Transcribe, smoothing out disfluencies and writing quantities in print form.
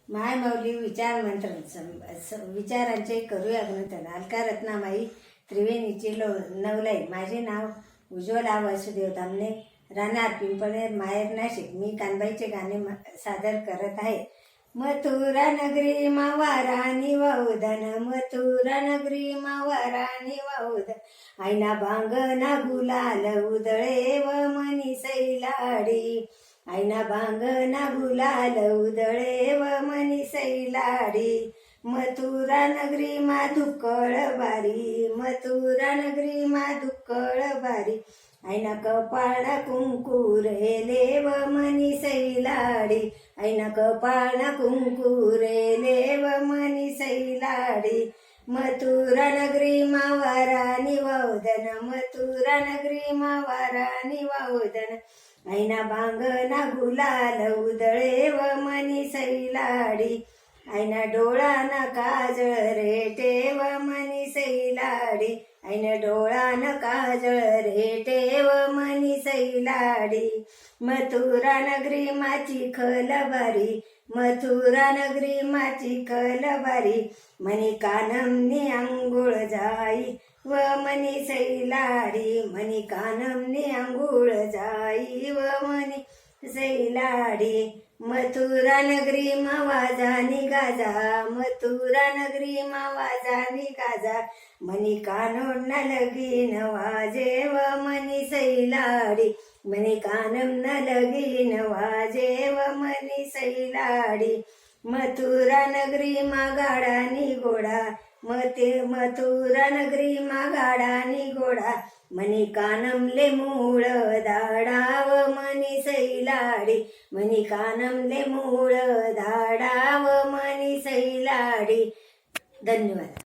माय माऊली विचार मंत्र विचारांचे करूया ग्रंथन अलका रत्नामाई त्रिवेणीची नवलाई. माझे नाव उज्ज्वला वासुदेव दामने, राहणार पिंपळनेर, माहेर नाशिक. मी कानबाईचे गाणे सादर करत आहे. मथुरा नगरी मावा राणी वाऊदन, मथुरा नगरी मावा राणी वाऊदन. आईना बांगना गुलाल उधळे व मनी सैलाडी, आईना बांगना गुलाल उधळे व मनी सैलाडी. मथुरा नगरी मा दुक्कळ बारी, मथुरा नगरी मा दुक्कळ बारी. आईना कपाळा कुंकू रेले व मनी सैलाडी, आईना कपाळा कुंकू रेले व मनी सैलाडी. मथुरा नगरी मावा राणी वाऊदन, मथुरा नगरी मावा राणी वाऊदन. आईना बांगना गुलाल उधळे व मनी सैलाडी, आईना डोळाना काजळ रेटे व मनी सैलाडी, आईना डोळाना काजळ रेटे व मनी सैलाडी. मथुरा नगरी माची खलबारी, मथुरा नगरी माची खलबारी. मनी कानमनी अंघोळ जाई व मनी सैलाडी, मनी कानमनी अंघोळ जाई व मनी सैलाडी. मथुरा नगरी मावाजानी गाजा, मथुरा नगरी मावाजानी गाजा. मनी कानोड न लगीन वाजे व मनी सैलाडी, मनी कानम न लगीन वाजे व मनी सैलाडी. मथुरा नगरी मागाडानी गोडा, मथुरा नगरी मागाडानी गोडा. मनी कानमले मूळ दाडा व मनी सैलाडी, मनी कानमले मूळ दाडा व मनी सैलाडी. धन्यवाद.